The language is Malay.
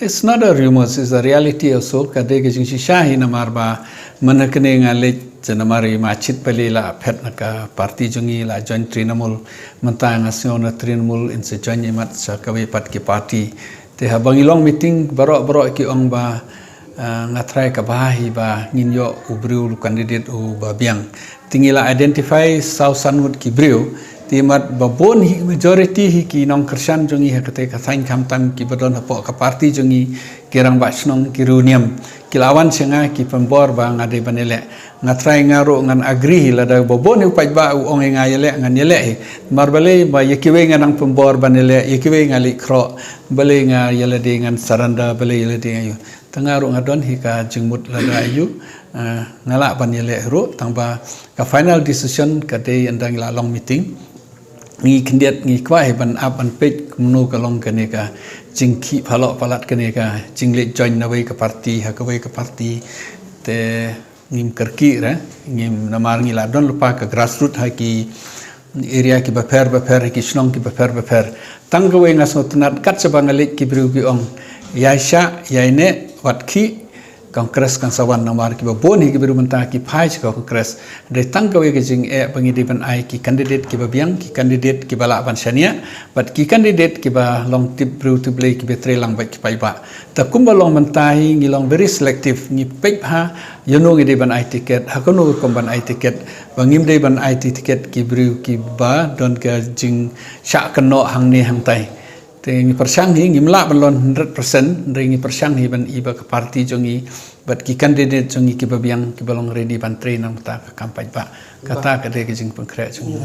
it's not a rumors, it's a reality also. Kadai ke jingsi shahi namar ba menakne ngale jenamari macit pelila pet naka parti jungi la join Trinamool mentang asiona Trinamool in se join imat sa kawe pat ki parti. Te habangilong meeting barok ki ong ba ngatrai ka bahi ba nginyo ubriu candidate u babiang. Tingila identify South Sanwood ki briu timat babon hi majority hi ki nong kersan jungi hakate ka sain kamtam ki badon hapo ka parti jungi kirang basnong ki runiam kilawan senga ki pembor ba ngade banele ngatrai ngaro ngan agree lada babon hi paj ba ong ngayele ngan yele marbale ba yekiwe ngan pembor banele yekiwe ngali kro bale nga yele de ngan saranda bale yele de ayu tangaro ngadon hi ka jingmut lada ayu ngala ban yele ro tangba ka final decision kade andang la long meeting ngi kendiat ngi kwai ban up an page menu kalong kaneka jingki phalok palat kaneka jingle join nawai ka parti ha kawai ka parti te ngim kerki ra ngim namar ngi ladon lupa ka grassroots ha ki area ki baper ki snong ki baper tanggawai ngaso tunat kat sabangalik ki bru ki ong yaisha yaine watki Kongres kan sawan namar ki babon hi ki beru mentah ki phai ka kongres de tangkawe ke jing pangidi ban ai ki candidate ki babiang ki candidate ki bala ban sania but ki candidate ki ba long tip bru to play ki betre lang ba ki pai ba ta kumba long mentah hi ngi long very selective ngi pep ha yono ngi de ban ai ticket ha kono kom ban ai ticket bangim de ban ai ticket ki bru ki ba don ka jing sha keno hang ni hang tai ngi persang hi ngi mla balon 100% ngi persang hi ban iba ka parti jongi but ki candidate jongi ki babiang ki balong ready ban train nang ta ka kampanye ba kata ka de ke jing pengkre jongi